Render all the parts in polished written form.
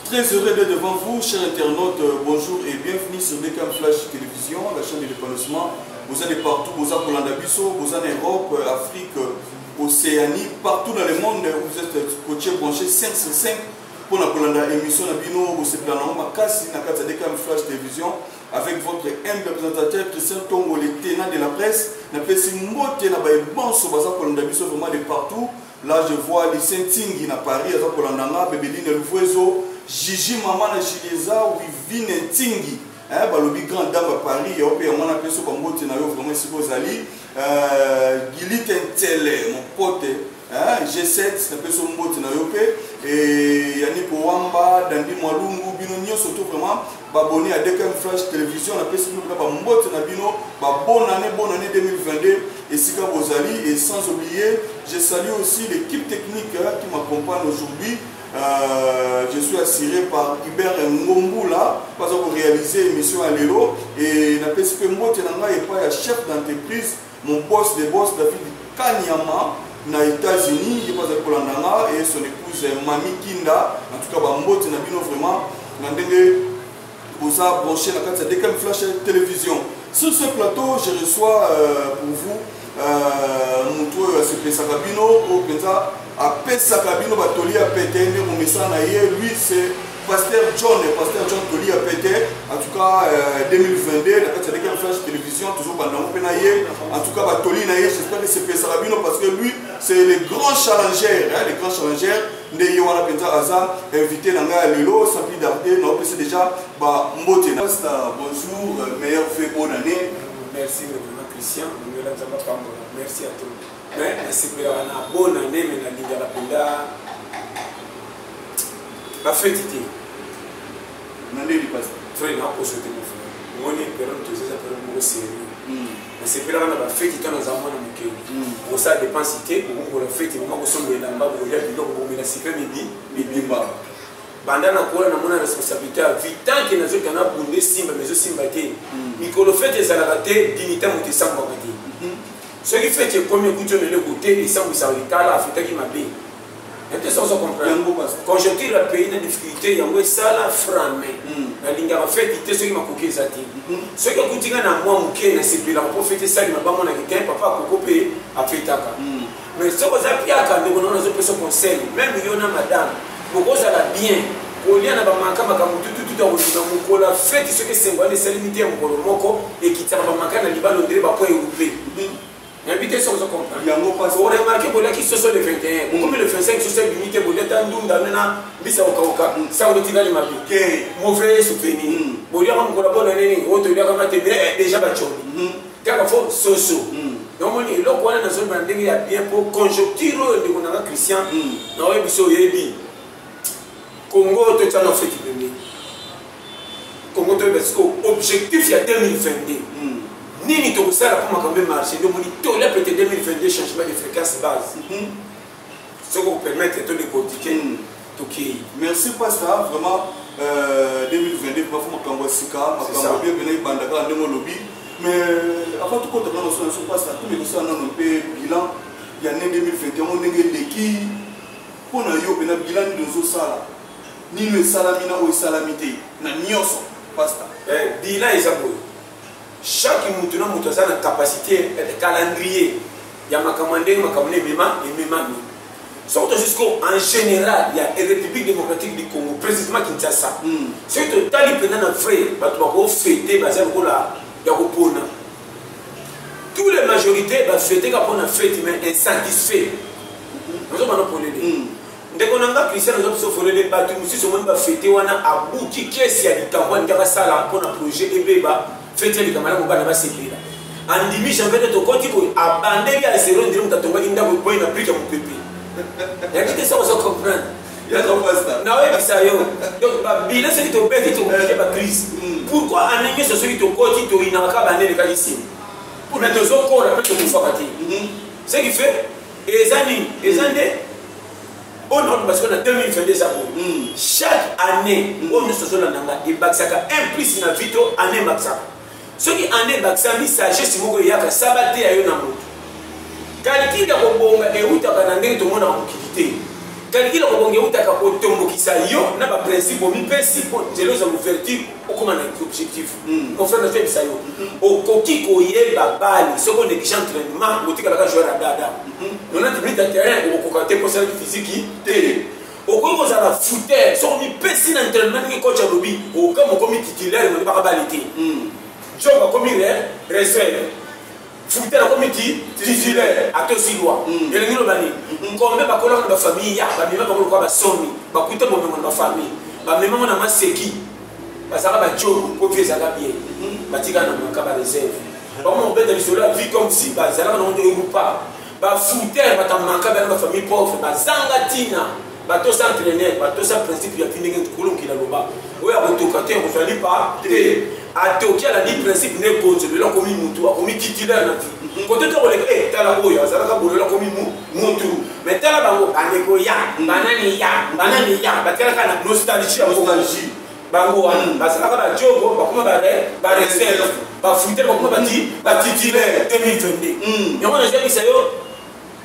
Très heureux d'être devant vous, chers internautes. Bonjour et bienvenue sur Beckham Flash Télévision, la chaîne de l'épanouissement. Vous êtes partout, vous êtes en Bisso, vous êtes en Europe, Afrique, Océanie, partout dans le monde. Vous êtes coaché branché 5 sur 5 pour la émission Nabino, vous êtes dans la Beckham Flash Télévision avec votre humble présentateur Christian Tongo, le tenant de la presse. Nous avons vraiment de partout. Là, je vois les Saint-Tingui à Paris, Bébeline Louvezo, Gigi Maman na Chileza, Wivine Tingui. Balobi grande dame à Paris, il y a un peu de Bambote, vraiment si vous allez. Gili Tentele, mon pote, G7, c'est un peu son mot et Yannick Wamba, Dandi Mwalungu, Bino, surtout vraiment, abonné à Beckham Flash Télévision, on a fait ce que Bino, bonne année 2022, et Sika Bozali, et sans oublier, je salue aussi l'équipe technique qui m'accompagne aujourd'hui. Je suis assuré par Hubert Ngomboula pour réaliser l'émission à l'élo et n'a pas ce que moi et pas un chef d'entreprise, mon boss des boss David Kanyama na États-Unis, il passe pour l'Andanga et son épouse Mami Kinda. En tout cas, moi je suis vraiment vous a branché la carte de Beckham Flash Télévision. Sur ce plateau, je reçois pour vous Moutou Sepe Sakabino au Penza à Pesakabino Batoli à Pété, lui c'est Pasteur John Toli à Pété, en tout cas 2022, la carte de Beckham Flash Télévision, toujours pendant Penaye, en tout cas Batoli Naye, j'espère que c'est Pesakabino parce que lui c'est le grand challenger, les grands challengers. Ndeyewana Penza Aza, invité Nanga Lelo, sans plus tarder, nous avons déjà Mbote. Bonjour, meilleur fait bonne année. Merci, Christian. Merci à tous. Mais c'est une bonne année, mais la Ligue de la Penda va fêter. Nandé du pasteur. Frère, n'a pas sauté mon frère. Moi, je suis un peu sérieux. Mais c'est que là, on va fêter dans un mois de Mouké. Pour ça, dépensité, on va fêter, on va se mettre dans le bas, on va mettre la sécurité, mais bimba. Bandana kola na mona responsabilité à vie tant que nazo kana bundé simba mais simba té mikolo fait des alaraté dignité monte samba kati ce qui fait que comme écoute le côté et samba ça kala afita ki mabe était sans comprendre conjoncture la pays na difficulté yango sala framé na linga va faitité ce qui m'a coqué zati ce qui kutinga na moi muké na sepela pour fêter ça na bamona quelqu'un papa kokopé afetaka mais ce que ça piaka ndeko na zo peso conseil même yona madame beaucoup ça va bien. Au lieu de la fête, ce que c'est une limité et qui t'a manqué dans Liban, on dirait pas européen. Invité sur ce compte. Vous remarquez que ce sont les 21. Comme le 25, ce sont les unités pour l'État, nous, dans le ça on tire les mauvais. Mauvais souvenir. Vous voyez, on collabore dans les déjà battu. Car il faut soso. Donc, on est là, on a dans une il y a bien pour conjoncture de Christian. Non, il y Congo, tu as fait premier. Congo, tu as objectif il y a 2022. Ni tout ça pour quand même marcher. Donc, on a peut-être 2022 changement de fréquence base. Ce qui vous permet de décortiquer. Merci, Pasteur. Vraiment, 2022, pas faut m'envoyer Sika, m'envoyer bien Bandaka, lobby. Mais avant tout, quand on a un Pasteur, tous les gens ont un bilan. Il y a 2021, on a l'équipe. Pour nous, il y a un bilan de Zosala. Ni le salamina ou salamité na nyoso pasta bilan ezabo chaque mutuna mutaza na capacité de calendrier ya makamande mema surtout jusqu'au en général il y a la République démocratique du Congo précisément Kinshasa c'est total pendant na frère bato bako fêter bazali ko la ya ko pona tous les majorités ba fêter ka pona fête mais insatisfait nous avons parlé ndeko nanga Christian nous avons folé les bateaux nous sommes même fêter wana abuki kesi ya likambo ndaka sala pour un projet ebeba fêter les camarades ko bana ba sepela andimi janvier to koti ko abandeli ya sero ndiri mutatonga ndako ko ina prika mu pepe ya kite ça on comprendre ya ko pasta na ouais ça yo donc ba bila c'est to bête to ba crise pourquoi anime ce qui to koti to ina ka bandeli ka ici pour mettre aux corps après to kufakati ce qui fait les années on a parce qu'on a 2022 ça pour chaque année on se sonne nanga et baksaka implicite na vito année baksaka ce qui année baksaka ni sagesse moko yaka sabate ayo na moto calcul ya kobonga e utaka na ndenge to mona mokilité calcule kobonge utaka kotombokisa yo na ba principe o mipesi po zelo za ouverture okoma na objectif on fait na fait ça yo okoki koyeba bali soko ne kisha entraînement otika la joueur dada 90 minutes de terrain okoka te pour ça physique télé okoki kozala footer soko mipesi na entraînement ni coach alobi okama komi titulaire mo ba balité job komi réserve footer comme titulaire à tous les lois et les bani comme ba kola na famille ya ba mema ba ko ba somi ba kuita bo na famille ba mema na maseki ba saka ba job ko pieza ga bien ba tika na manka ba réserve ba mo bête de cela vie comme si ba zala na ndo pas ba footer ba ta manka ba famille pauvre ba zanga tina ba to s'entraîner ba to sa principe ya fini ngento kolom kila loba oya ko to kater ko fali pas te atokia la ni principe ne konzo le komi mutu komi titulaire na vie côté to le tala oyo azala ka bolo komi mutu mais tala bango andeko ya banani ya batela kana nostalgie bango wana bazala ka ba jogo bakoma ba réserve ba footer bakoma ba titulaire 2022 yoko na jebi sayo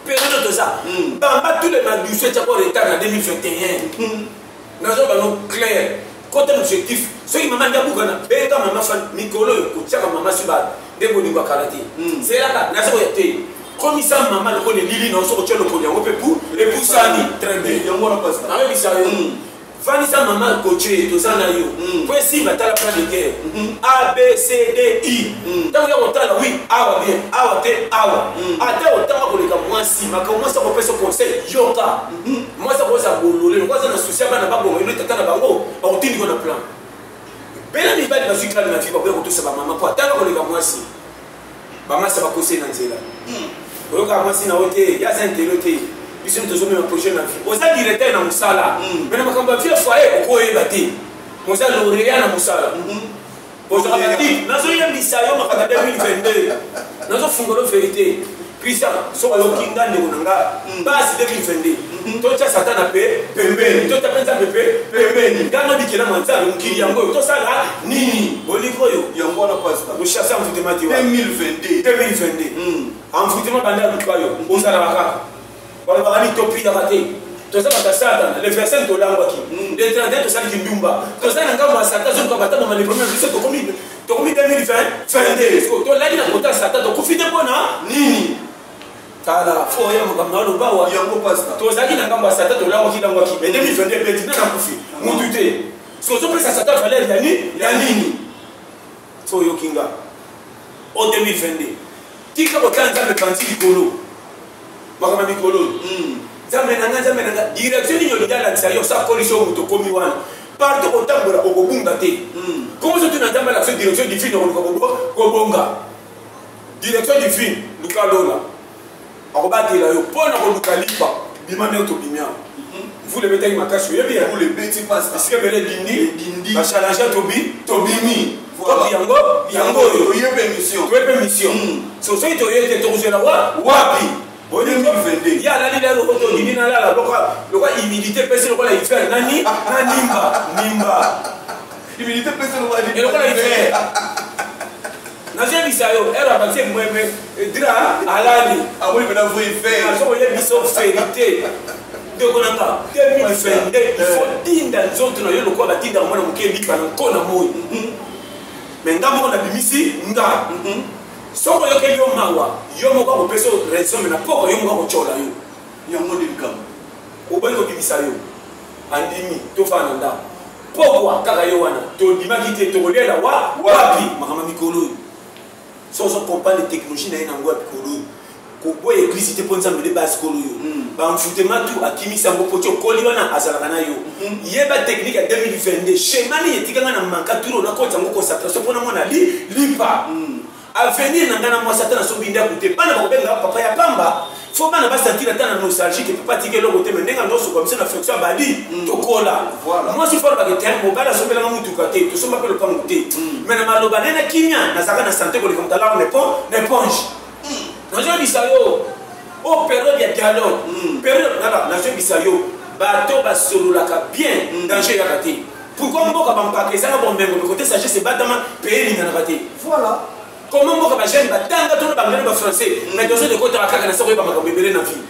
période de ça bamba tous les madouche tcha ko retard en 2021 nazo bano clair côté objectif ce qui maman ndabuka na beka mama fa mikolo ko tchaka mama suba ndeko ni kwa karate c'est là nazo yete comme ça maman ko ne lili non so ko tchelo ko yango pe pour les poussani très bien yango na passe na bi sa yo Fanny sa maman coaché to ça na yo pour si batala plan de guerre A B C D I tant que otala oui awa bien awa te awa ata otala ko leka moi si maka moi ça ko pesa conseil yoka moi ça ko ça bolole ko ça na souci bana ba bongo ile tata na bango ba otindi ko na plan bena mi ba zikla na fiba ko to sa maman ko ata ko leka moi si ba masa ba conseil na nzela ko ka moi si na ote ya sentelote biso tozomi na projet na vie oza directeur na musala mena makambo via foyer okoyeba te moza lauréat na musala ozaka bati nazoyebisa yo makambo 2022 nazofungola vérité Christian so alokinga ndeko nanga basi 2022 tocha satana pe pembeni tota penza pepe pembeni ngano bikela manzalo mukili yango tosala nini boliko yo yango na pastor ko chasser en footema 2022 en footema banda lukayo ozala bakaka voilà bani topi da raté to ça ba sata le verset to langwa ki le 30 to ça ki ndumba to ça nga ba sata zo ko bata dans les premiers verset to komi 2020 fin de to la dina kota sata to kufite bona nini tala fo ya mo kamna lo bawa yango pastor to ça ki nga ba sata to langwa ki mais 2022 petit na kufi mutute so to pesa sata valeur ya nini so yo kinga o 2022 tika ko kanza me kanti likolo makama mikolo zambe nanga direction ni yoli dala tsayo sa coalition muto komi wana parto kotambola okobunga te comment ça tu n'entends pas la direction du film ko bonga direction du film luka lola akobati la yo pona ko luka lipa bima ne to bimia vous le mettez makashi yebi ya vous le petit passe parce que bele dindi ba challenge to bimi voilà yango yo yebe mission so so to yete to jela wapi il y a la leader au dini na la loka humilité pèse le la faire nani nimba humilité pèse le la faire na je bisayo era ba tie mweme dira alani amoni mena vous faire na so ye biso vérité de konanga 2022 il faut dinda nzoto na yo lokwa batinda mwana mukeli bana kona moyo mais ndamo na bimisi nga soko yo ke yo mawa yo mo ko peso raison na poko yo mo ko chola yo yango ndikam o bango bimisa yo andimi to fana nda poko akaka yo wana to dimaki te to lela wapi makama mikolo so comprendre technologie na ina ngwa pikolo ko boye église te ponza mbele base kolo yo ba mfutema tu akimisa ngo pocho koli wana azalaka na yo yeba technique ya 2022 schéma ni etikanga na manka turo na ko tango concentration pona mona lipa avenir nangana moi satana so binda kuté bana ba benga papa ya pamba faut bana ba sentir atana nostalgie que papa tike logo te mendenga ndo so comme ça na affection badi to kola moi si fort ba ke tempo bala so bela mutu kate to so ma pelo pangu te mais na maloba nena kinya na zaka na santé ko le comme tala on éponge na jo bisayo o période ya dialogue période na jo bisayo bato ba solo la ka bien danger ya kate pourquoi mboka ba mpaka ezanga bombengo côté sagesse batama pays na kate voilà. Comment moi comme jeune batanga tout le monde français mais dans ce de côté akaka na soko ba makambo ebele na vie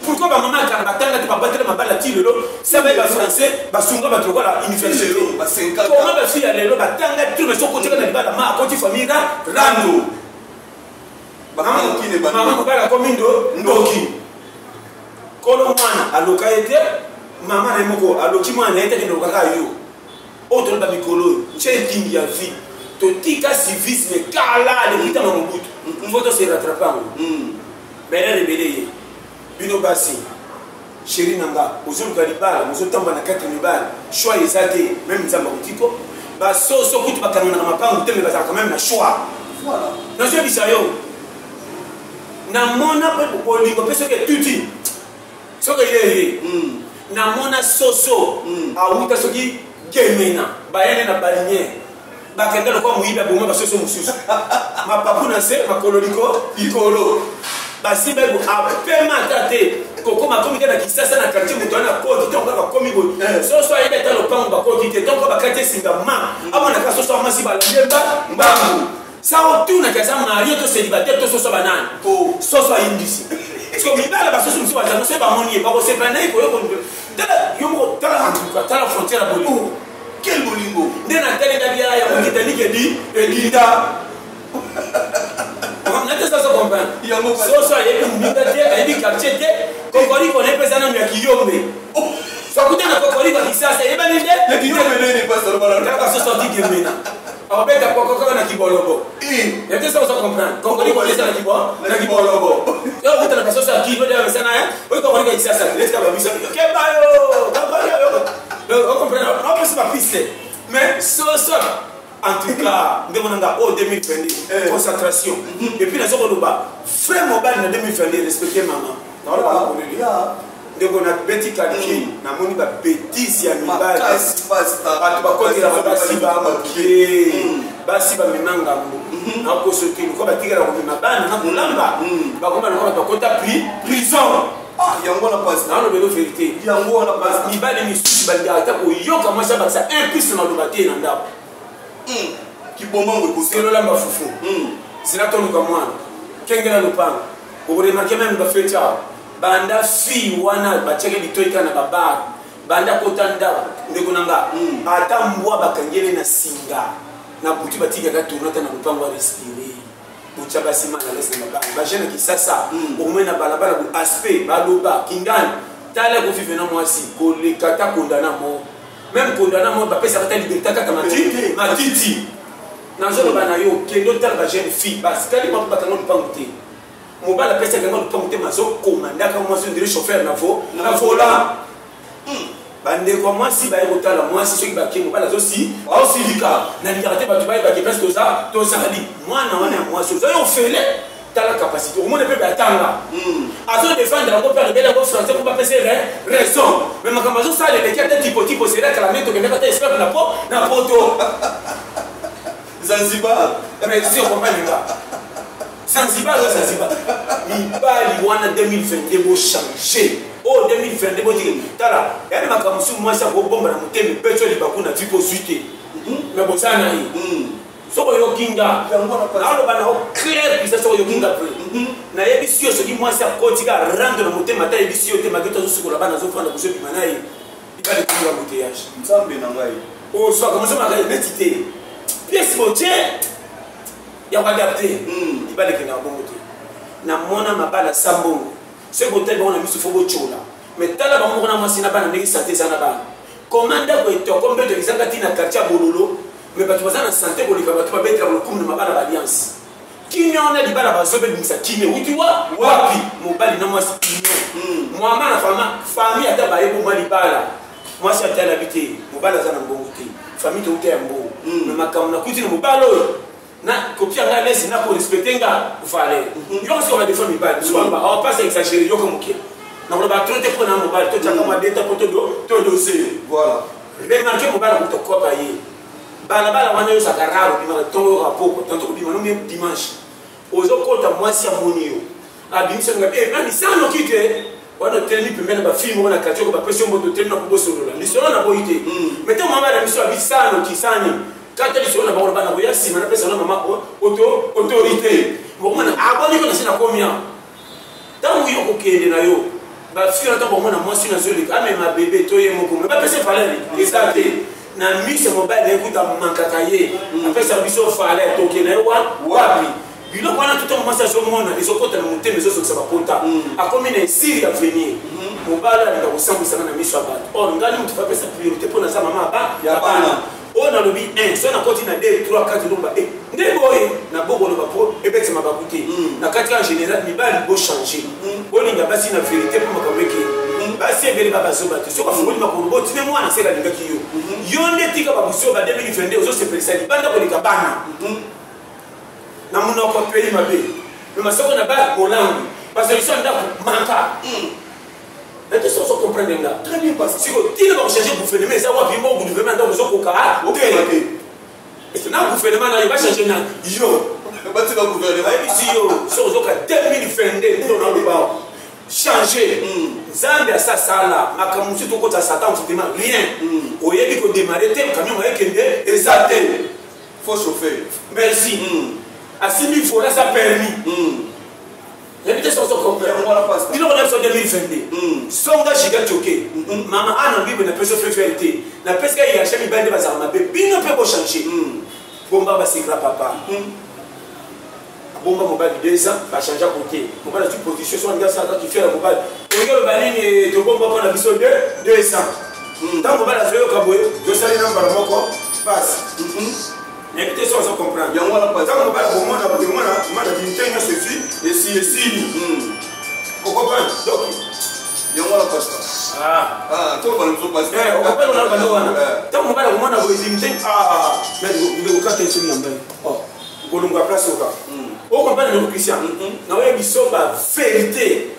pourquoi ba maman ka batanga te ba batela mabala ti lelo ça va ba français ba sunga ba trokola université ba 50 comment ba fille lelo batanga tout mais soko tika na libala ma akoti famille ga rando ba maman ki ne ba maman ba ko mindo ndoki kolo mwana aloka ete maman na moko aloki mwana ete ke ndoka ka yo autre ba mikolo checking ya vie to tika civisme kala le mita na mobutu mvoto se rattrapant bele rebele bino basi chéri nanga ozuluka libala mozotamba na 4 libala choix ezate même nzamba kutiko ba soso kutu bakana na mapangu tembe bazaka même na choix voilà na je bisayo na mona pe bolingo peso ke tuti soka yeye na mona soso awuta soki gemena bayane na balinye bakenda ko muiba boma basoso mususu mapapu na se makololiko ikolo basi bebo apema tate koko makomi na kisasa na quartier mutu ana koti to ba komi bo soso aida talo pango ba koti te donc ba kate singa ma amona ka soso amasi ba lemba mbangu sao tu na kaza mario to célibataire to soso banane to soso indisi est-ce que mibala ba soso musu ba no se ba moni ba ko se ba nai ko yo tala yo mo tala antuka tala frontière bolingo quel bolingo ndena tele da biara ya mo kitani ke di elinda on a ça se comprendre so so y a une unité et une quartier kokori connaît pas ça na kiyombe so kutana kokori kwa kisasa eba ninde le kiyombe ndio pas seulement là ça sorti gemena abeta kokoko na kibolobo et ça se comprendre kokori connaît ça na kibolobo yo kutana kwa sasa kibo ndio sana eh kokori kwa kisasa let's go babisa ke bayo yo comprendre on peut se pas piste mais so en tout cas, nous avons 2022 concentration. Et puis, nous avons frère mobile en 2022, respecter maman. Nous avons bêtis calculés, nous avons des bêtises, il y a des bêtises. Prison. Ah, il y a un passe. Non, le vérité. Il y a un passe. Il y a des missions. Il y a un plus dans le bâtiment. Qui bon manque de c'est là ma foufou c'est là ton moi kengela lopanga au remarquer même ba fecha banda fi wana ba cheke bitoika na baba banda kotanda ndeko nanga ata mbwa bakangele na singa na buti batika ka tournata na lopanga respirer bucha basima na lesa na baba ba jeune qui sasa au moins na balabala bu aspect ba loba kingani tala ko vivre na moi si ko le kata condamna mo même condamné moi ba pesa ta liberté kaka matiti na zolo bana yo kendo tala ba jeune fille parce que ba ba kango pangute mo ba la pesa kango pangute mazo commanda ka moi sur chauffeur na vola bande ko moi si ba yotala moi si ceux qui ba kingo ba la zo si aussi lika na liberté ba tu ba ke presque to ça dit moi na wana moi so yo fele la capacité au monde peut attendre à se défendre la père de belle français pour pas passer raison mais ma camazo ça les qui est typo c'est là que la mettre que mettre espère na poto Zanzibar mais si on comprend pas Zanzibar il parle wana 2022 beau changer oh 2022 beau dire tala yani makamusu moi ça ko bomba na mutemi pecho li bakuna tipo suite mais bon ça na soko yo kinga alo bana o clair bisa soko yo kinga pre na yebisio so di moi ça kotika rendre na mutema ta yebisio te magito zo soko la bana zo prendre kuso bimanayi ibali kinga bouteillage nzambe na ngai o so comme ça magai netité pièce motie ya adapter ibali kinga bongote na mona mabala sambo ce côté bon na miso fobo chola mais tala ba mona masina bana ndiki santé sana bana commanda ko to kombe to kisanga tina quartier bololo mais tu vas en santé pour les camarades tu vas mettre le coup de ma bala alliance qui n'y en a dit bala bazobe bimisa qui ne oui vois wapi mon bali na moi c'est moi ma famille ata ba yebo mali bala moi c'est ata l'habité mon bala za na mbongo te famille to te mbo mais makam na kuti mo balo na copie nga laisse na pour respecter nga fallait yo on a des familles bala on va pas exagérer yo comme qui na on va trop te prendre mon bala to tcha comme data poto to dossier voilà remarquez mon bala to ko ba yi balabala wana yo sakararo bima tongo rapport tanto bima no même dimanche ozo kota mwasi amonio abimisa nga nani sano kite wana teni pembena ba film wana kachoko ba pression moto teni na kubosolo la lisolo na boite meto mama na miso abisano kisani kata lisolo na ba bana boya sima na pesa na mama autorité bomana aboni ko na sina komia tangu yo kokende na yo bafille ata komona mwasi nazoleka amema bebe to ye moko me bapesa valeur eza te na mise mobile ekuta mankaka ye apesa biso valeur toke na ye wapi biloko wana tout mwasi azomona ezokota na motema ezosokisa bapota akomi na esiri ya venir mobali alinga kosambwisaka na miso ya bato or ngali moto bapesa priorité mpo naza mama ya bana oyo nalobi 1 so nakoti na 2 3 4 lomba nde boye na bokoloba mpo ebetema baku te na kati ya général mibali bochange bolinga basi na vérité mpo makambo ekeye basi ebele babazoba te soki afungoli makolo botime mwana seka alingaki yo nde tika babusoba 2022 ozosepelisa libanda koleka bana na monoko pays mabe me masoko na ba molangu basolution ndako manka ete so comprendre nga très bien parce que si tu ne vas changer gouvernement ça va vivre gouvernement ndako zokoka na gouvernement na va changer na yo bati ba gouvernement ici yo so zoka 2022 ndo na loba changer Zambie à ça sala makamusi to kota satan futement rien oyebi ko démarrer te camion ekende exacté faut chauffer merci à 6000 fois là ça permis l'habité sont comprendre il on a 2022 songa chiga choqué mama ana bible na personne faire te na pesque il y a jamais bande bazarma be bino peut changer bomba ba sikra papa bomba mobile 2 ans va changer côté mobile tu position sur ngasa qui fait la mobile ngelo banini to bomba pour na biso 200 tant mobile azoyo kaboyo je sali namba moko passe n'habité sans comprendre il y a moi la passe tant mobile pour moi na bintenga ceci et si pourquoi pas donc il y a moi la passe toi on va nous passer on va pas on va wana tant mobile pour moi na bintenga mais il faut que tu n'embêtes oh bolunga place oka o comprendre le christian na we biso ba vérité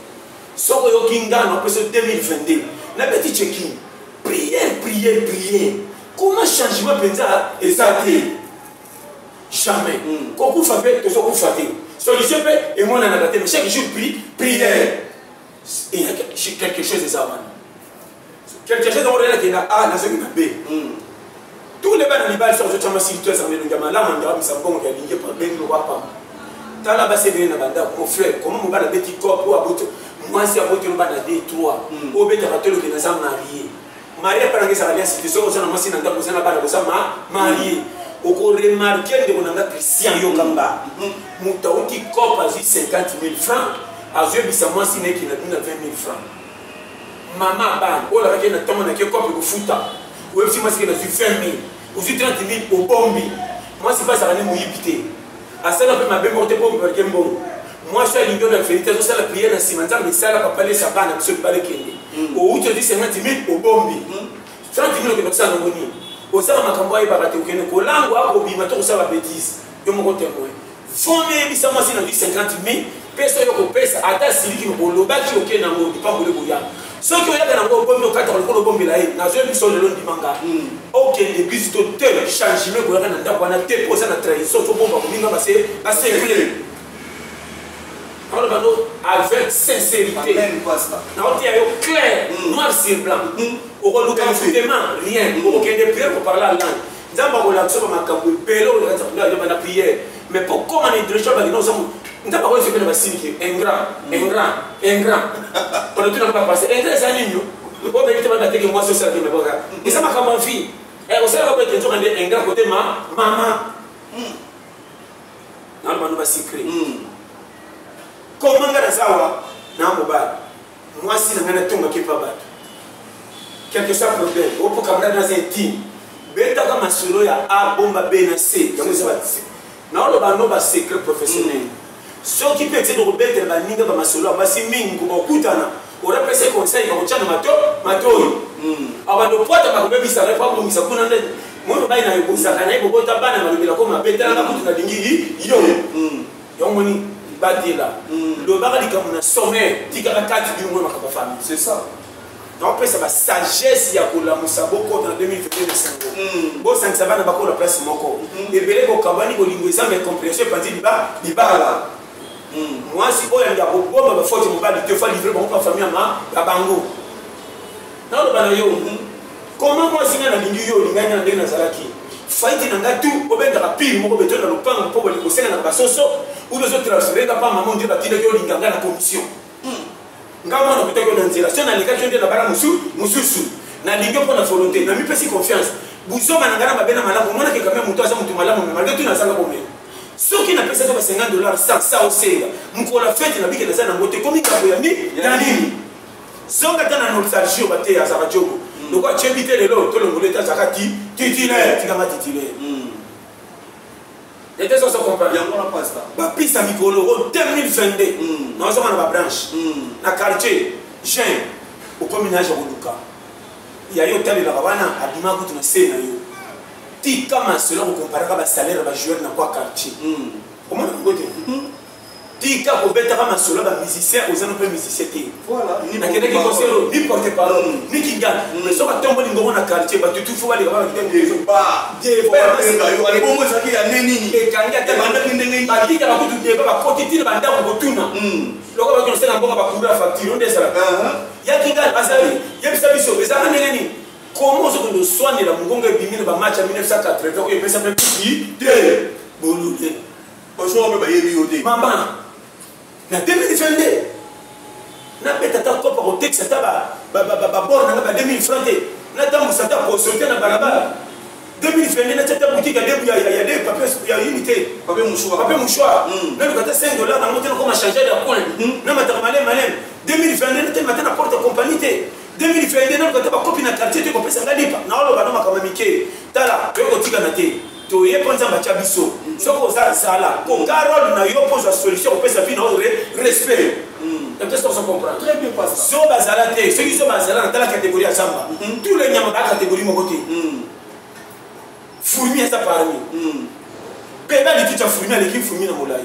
soko yo kingana peso 2022 na petit checking prière comment changement penza exacté jamais koku fa pe to soko fa te solution pe et moi na daté mais chaque jour prière et quelque chose de ça quelque chose on est là na zo na b tous les bana libal sur je si toi ça me ngama la manga mi sa bongo ya linge pa ben lo wapa tala ba se na banda mon frère comment mon bana petit corps pour aboto moi c'est aboto no bana D3 o beta batelo que na za marié par ngesa ya situation ça na masi na ndako sana bana ko sa marié o ko remarquer de konanga Christian yo kamba muta uti corps azi 50,000 francs azu bisa moi si neki na 20,000 francs mama ban o la ka na tomo na ke corps ko futa ou si moi c'est que je fais 1000 ou 30,000 au bombi moi c'est pas ça ne moyibité à ça là ma bémorte pour me faire bon moi je suis l'union de la vérité ça la prière dans simanta mais ça là pas parler ça bana monsieur pas le kende ou tu dis 50,000 au bombi 30,000 que ça non boni au ça ma campagne ba te kende ko lango ako bi ma to ça va bêtise yo mo témoin fomé bi ça moi c'est dans 50,000 pesa yo ko pesa ata siliki ko loba ki ok na mo di pa bole boya ceux qui ont été dans le bombe au 4 le bombe là na zo biso le londi manga OK l'église to tel changement ko yana ndako na te poser na trahison to bomba ko binga basé clé alors bano avec sincérité amen pasteur na on dit clair noir sur blanc au ko luka fondement rien au ko de prière pour parler en langue nzamba ko la so ma kambo pelo le ka na prière mais pour comment on direction ba non nda ba ko se pena basiki ingrat on tu n'as pas passé ingrat ça nino ko be te ba bateke moi social que me boga et ça ma comme fille on sait pas que tu as des ingrat côté maman na ba no ba secret comment ngara sawa na mobile moi si na ngana tonga ke pa bato quelque chose problème au pour camera dans un team beta kama solo ya A bomba B na C ya mose ba na lo ba no ba secret professionnel ceux qui peuvent être rebelles ba ninga ba masolo ba si mingi ko kutana ora pese conseil ko chana matoi abando pota ba ko bebisa ba ko misa kuna nde mo ba ina yo saka na ibo bota bana ba lobela ko mabeta na kutuna dingi yo moni badila le ba ka na sommet tika 4 du mois makaba famille c'est ça donc ça va sagesse ya ko la musabo ko dans 2025 bo sansa bana ba ko la place moko et belé ko kabani ko lingwe ça mais compréhension pandi libala moi si oya ndia ko bomba ba faute mo ba de fois livrer ba ko famille ma ba bango na lo bana yo comment moi si na lingi yo linga na ndena zalaki faiti na ngatu obenda ka pile moko beto na lopango po bali ko senga na basoso ou les autres transférer ka pa maman ndi ba tinde yo linga na commission ngamo na kutaka na nzela so na leka kende na bara mususu na lingo pour la volonté na mi pesi confiance buzoma na ngana mabena malamu mwana ke kama mtu asa mtu malamu malgré tout na sanga bomé soki na pesa ba $50 ça osenga mukola fete na bike na zana ngote komi kabo ya nini zonga tana no salgio bate ya za jogo donc a chebite lelo to lo ngoleta zakati titulaire tikama titulaire et ça se comprend ya ngona pasta ba pista mikolo au 2022 na zoma na ba branche na quartier jean au communage oluka ya yo tali la bana abima kutu na sena yo ti kama cela ko comparer ba salaire ba joueur na kwa quartier comment on gote ti ka ko beta kama cela ba musicien aux an peu musicien ti voilà na kende ki conseil ni porte parole ni kinga mais so ba tombo ni ngomo na quartier ba tutu fo ba le ba ki ba de ba yo ali bongo saki ya nini e kanga ta banda ndenge ba ti ka ba kutu de ba ko ti ti ba ndako ko tuna loko ba ko sena mbonga ba kubra facture on desala ya kinga azali yebisa biso bezaka ndenge ni comment on se soigne la mungonga bimine ba match en 1980 ou pesa même petit de boludé bonjour ba yebi yote mama na 2022 na petata ko pa texte ta ba bor na ba 2000 francs na tambu sata ko sauter na barabara 2022 na tata boutique ya des papiers ya unité papier mouchoir na le kata $5 na monter comme changer de coin na matamale malem 2022 na tata na porte compagnie 2022 na kata ba copie na quartier te ko pesa ngalipa na olo bana makama mike tala ko tika na te to ye ponza ba chabiso soko za sala ko Carole na yo pose solution ko pesa vino respect est-ce qu'on se comprend très bien pas ça so bazala te ceux qui sont bazala dans la catégorie à samba tous les nyama ba catégorie mo côté fourmi ça parmi peba litita fourmi l'équipe fourmi na molai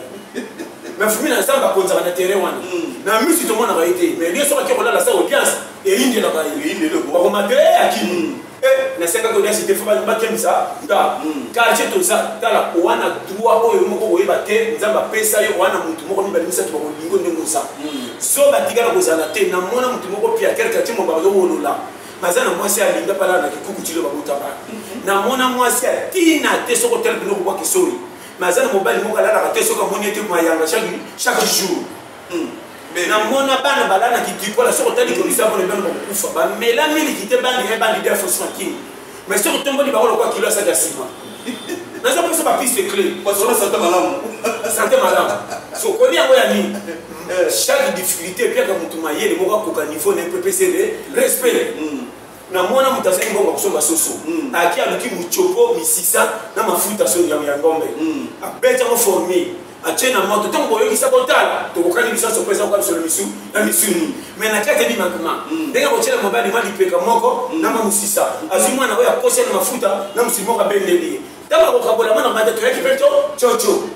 mais fourmi na samba konza na terrain wana na misi to mona ba été mais lui so ka ko la sa audience et indi la ba indi le ko ma te akini na senga ko dia c'était fa ba kemisa nda quartier to ça tala wana droit oyo moko oyeba te nzamba pesa yo wana mutu moko mi balimisa to ba lingo ndenge ça so ba tigala ko zala te na mona mutu moko pia quelqu'un ti mo ba zo wolola mazana mwasi alinga pala na kikuku chilo ba mutaba na mona mwasi tina te soko tel bilo ko kisori mazana mobali moko ala la te soko moni te mayanga chaque jour na mona bana balana ki tipo la soko tali ko bisa ko le bana ko kufa ba mela mili ki te bani e bani de fausse tranquille mais soko tombo ni ba ko kilo sa jasima na ça peut pas piste clé parce que santé madame so ko ni ya ni chaque difficulté puis ka mutu mayele moko ko ka niveau na PPC respect na mona mutasa ngomba kusomba soso aki aluki muchopo misisa na mafuta so ya ngombe abeta mo former achena moto tongo yo kisa kontala to kokani bisa so pesa kwa solo misu na misuni mais na kate di makuma denga ko chela mobali mali peka moko na mamusisa azimwa na ya kosha na mafuta na musimo ka bendeli tama ko kabola mana mate to yaki peto chocho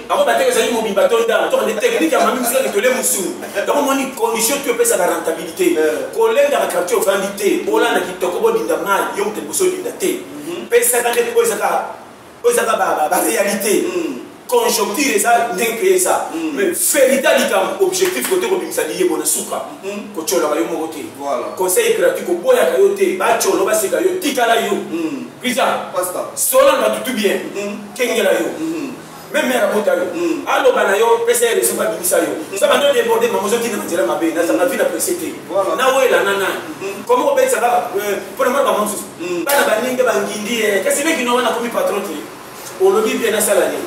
ako bateke za yimo bimbatonda to ne technique ya mami musika to le musu donc moni condition tu pesa la rentabilité ko lenga na quartier vandité bola na kitoko bo dinda mal yo mte boso dinda te pesa ka de ko saka ba réalité conjoncture ça n'est ça mais véritable objectif côté ko bimisa lié bona suka ko chola ba yo mo côté voilà conseil gratuit ko boya ka yo te ba cholo ba seka yo tikala yo Krista pasta sola na tout bien kengela yo même mère abota yo allo bana yo pesa re suka bimisa yo ça va donner déborder mamozo qui na nzela mabe na na vie na précédé na wela nana comment on peut ça va pour moi ba mamozo bana baninga bangindi kasi meki no wana komi patron ti olobi bien na salani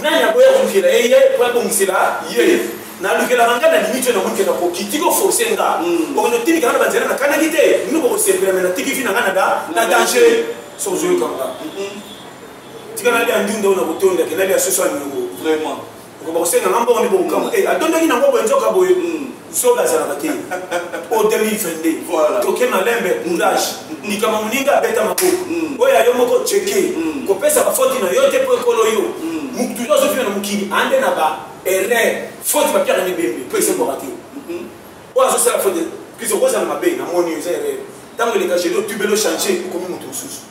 nani aboya kumfira yeye kwa kumsila yeye na lukela mangana limite na mukena ko kitiko forcer nga okono tini kana banzela na kana gite nuko ko sepela na tiki fina ngana da na danger so zo kanga tikana ali andindo na botonda kenali ya social ngo vraiment ko ba senga ngambo ni bo kama atonda ni ngo bonjoka boye so la sala baki o 2022 voilà to kema lembe courage ni kama muninga beta mako oya yo moko cheke ko pesa ba foti na yote po kolo yo muktu zo fina na mukini ande na ba erreur foti ba pia ni bembe po ese ko rati o zo sala foti kizo ko sala mabe na moni yo erreur tango le kajelo tubelo changer ko mi mutu susu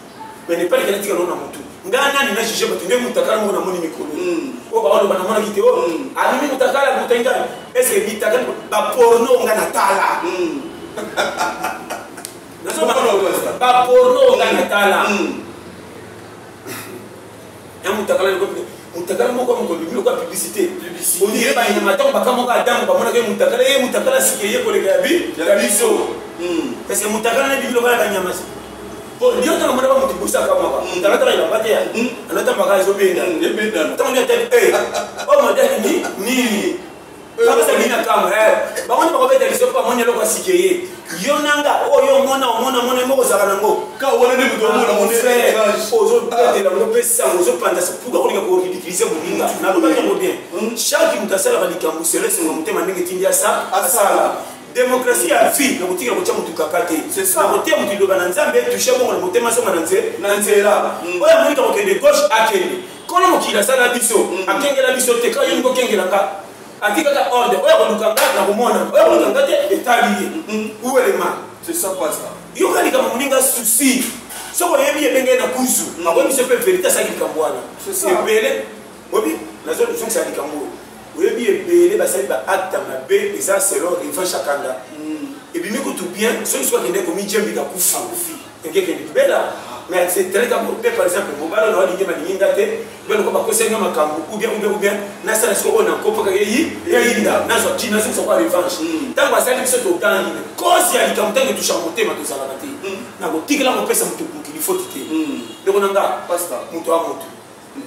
mais ne pas que tika na mutu ngana ni na jije ba tinde mutakala mo na moni mikolo o ba walo bana mona kite o ani mi mutakala mutenga est-ce que mutakala ba porno ngana tala ba porno ngana tala ya mutakala ko mutakala moko moko bimilo kwa publicité on dirait ba nyama ta ba kama ka damu ba mona ke mutakala sikeye koleka ya biso parce que mutakala na bimilo ba nyama bon liyo ta mona ba mutu busa kama ba mutakala ta ila bate ya anata maka zo benda ta mona ta oh madani ni kama sa bina kama ba mona ba beta biso pa mona lo kwa sikeye yo nanga oyo mona moko zaka nango ka wona ni mutu mona ozo perdre la mopesa ozo panda sa puka ko ko utiliser moninga na lo ba bien chaque mutasala ba likambo selese mo mutema ndenge tindia sa asala démocratie a vie na kutika ko chamu tukakate c'est ça ko temu tiloba na nzambe toucher bon na mutema so na nzela oya mwita ko kende gauche akende kono mokila sala biso akengela biso te ka yo ngo kengela ka atika ka ordre oya ko lukanga na komona oya ko lukanga te etalié où est le mal c'est ça passe là yo kali kama moninga souci soko yebi ebenge na kuzu mako biso pe vérité sa kikambwana c'est ça ebele obi na zone zongi sa kikambo oyebi ebele basali ba acte mabe eza selon riva chakanda ebimi kutu bien soki soit kende komi jembi ka kufa ngeke kende bela mais c'est très comme par exemple mobalo na walingi malinga te belo ko bakosenga makambo ou bien na sala siko na kopa ka yi yinda na zo tina so kwa revanche tango asali biso to tangi cause ya likambo tango tusha motema to sala kati na ko tikela mo pesa mutu kili foti te ndeko nanga pasta mutu a mutu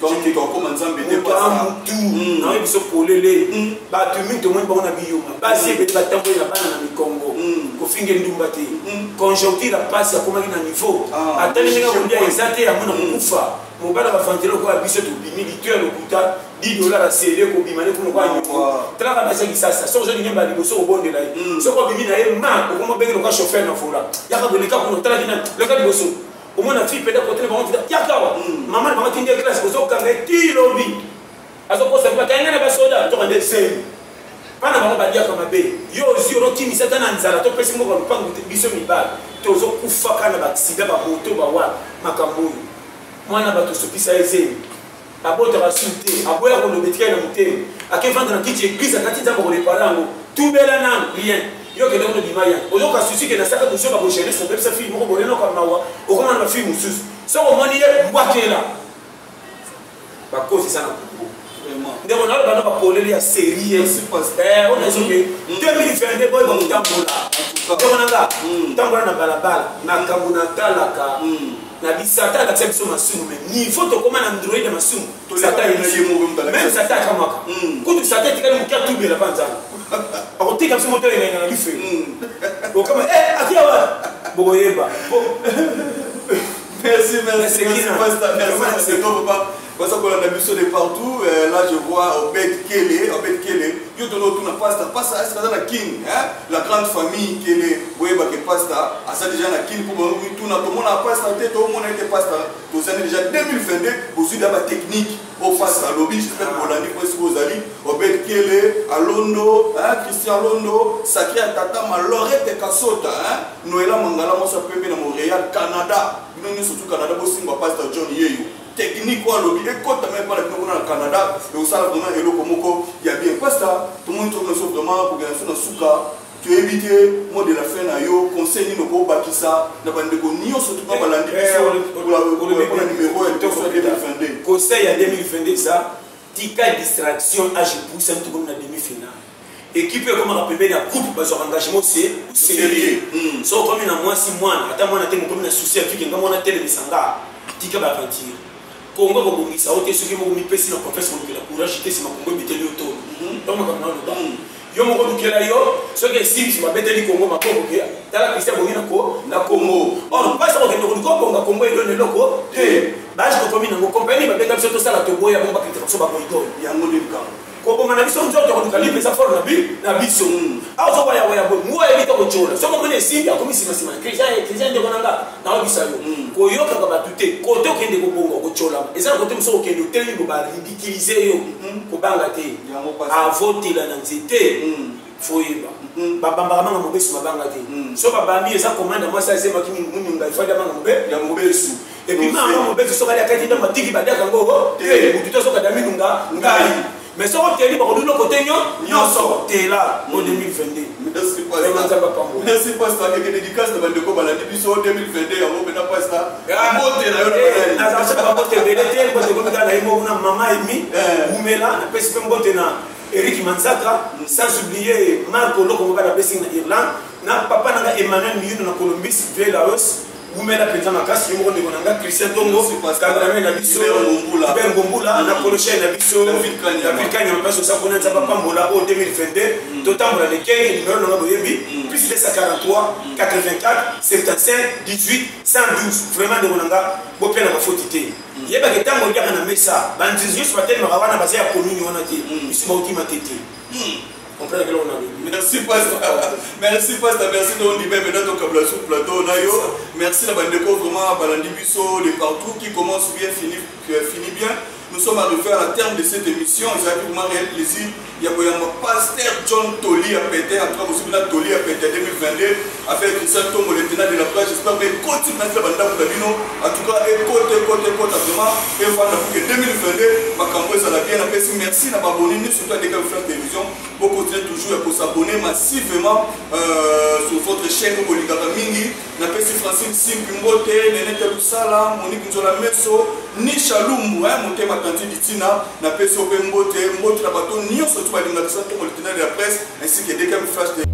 donc to ko manzambe ne pas mutu na we biso polele ba tu minto mo ba na biyuma basi be batambo na bana na mikongo ko finge ndumba te conjoncture la passe ya koma na niveau atali ninga kumbia exacte ya mona kufa mobala ba fantelo ko biso to bimi liteur le kuta $10 a cédé ko bimane ko kwa nyoko traka ba saki sasa so zo nyemba liboso obonde la so ko bimi na ye ma ko mo bengelo ka chauffeur na fola ya ka boleka ko tala dina le ka liboso au moins la fille peut être côté bon yakawa maman tindi classe ko zo kanga ti lobby azo ko sa kanga na ba soda to kande sem pana ba ba dia kama be yo zero kimi satana nzala to pesi ngoko lupango biso mibala to zo kufa kana ba accident ba moto ba wa makambo mwana ba to sopisa ezemi abota rasulté aboya ko lobetika na mutemi akevanda na kiti église akati nzambo ko reparango tubela na rien yo ke donc dimaya ozo ka susi ke na saka to soka bo jeunesse na bepsa fille moko boleno ka mawa o koma na fille mususu so ko moni ye mbwakela ba kosi sana ndeko na bana ba polele ya série on a zoké 2022 boy ba mutambola ndeko nanga tambola na balabala na kamuna talaka na bisata la tsebiso masumu mais niveau to koma na android ya masumu sata même sata kamaka kutu sata tikali mukia tubela panzana akotika biso moto yenga na life o kama akia wa boyeba merci c'est non papa parce qu'on a vu de partout là je vois Obed Kele yo to no tuna pasta est-ce que na king la grande famille Kele boyeba ke pasta asa déjà na king pour tuna to mona pasta te to mona te pasta to ça déjà 2022 aussi d'aba technique au face à lobby j'espère que Bolandi pour ce vous allez Obed Kele Alondo Christian Londo Sacré Tata Malorette Kasota Noëlla Mangala mo sa pepe na Montréal Canada nous surtout Canada bossing ba pasta John Yeyo technique quoi lobby et quand même pas le Canada et au salon vraiment et le komoko il y a bien pasta tout le monde tourne sur vraiment pour gagner sur suka tu éviter moi de la fin na yo conseil ni ko bakisa na bande ko nion surtout pas balandi pour la numéro et tout sur 2022 conseil à 2022 ça tika distraction à je pousse un tout comme na demi-finale équipe comme la première la coupe parce que engagement c'est sérieux so comme na moi si moi ata moi na te comme na souci avec ngam on a télé misanga tika ba aventure Congo ko bongisa ote soki mo mi pesi na professeur ko la courage te si makongo biteli oto donc ko na lo yo mo ko dukela yo soki si ma beteli Congo makoko ke tala Christian bongina ko na Congo or pas ko ke no ko bonga Congo elo ne loko te ba je ko komi na mo compagnie ba beta biso to sala to boya mo ba kitaka so ba ko ido ya ngodi ka ko bonga na biso nzoto ko dukali pesa for na biso azo waya bo mo evita ko chola so ko ne simbi akomi sima Christian de konanga na bisa yo ko yo ka ba tuté ko to kende ko bonga ko chola eza ko te so ko kende teli ko ba ridiculiser yo ko banga te a voter la nzete foyeba babamba manga mobesu babanga te so babambi eza commande moi ça c'est moi qui munga ifada manga mobe ya mobesu et puis manga mobesu so kali akati ndamba tiki badaka ngo te mututo so kadami ngai mais so ko teli ba ko dulo ko tenyo nyoso te là en 2022 Merci pasteur que dédicace de bandeko balandi biso 2022 yango pena pasteur. Mote na yo na na ça pas mote belete bote ko na imo na mama emi umela na pesi pe mbote na Eric Manzaka sans oublier Marco Loko ba la pesi na Irlande na papa na Emmanuel Miyuno na Columbus de Laos umela penza makasi yo ndeko na Christian Tongo cameraman na biso Ben Gombula na prochaine na biso David Kanya on passe ça connaître papa Mola au 2022 totambola le kay numéro na boyebi plus 243 84 75 18 112 vraiment de monanga bo pena ba fotité yeba ke tango ndiaka na mesa bandizi juste patel makawana base ya commune wana te isi ba utima tete comprendre que l'on a merci pasteur merci de on dit même dans ton câble sur plateau na yo merci la bandeko vraiment balandi biso de partout qui commence bien finit bien. Nous sommes arrivés à la terme de cette émission. J'ai vraiment réel plaisir. Il y a un pasteur John Toli à péter, en tout cas, aussi Toli à péter 2022, avec Christian Tongo, le tenant de la plage. J'espère que continue à faire la bande. En tout cas, côté, vraiment, et voilà, pour que 2022, ma campagne, ça l'a bien apprécié. Merci d'avoir abonné, surtout à des cas de télévision. Vous continuez toujours à s'abonner massivement sur votre chaîne Oligara Mingi. Napesi Francine Simpimbote, Nenete Lusala, Monique Nzola Meso, Nisha Lumbu, Motema Tanti Ditina, Napesi Ope Mbote, Mbote Nabato, Nyon surtout à l'Ingatisa, pour le tenant de la presse, ainsi que des cas de flash.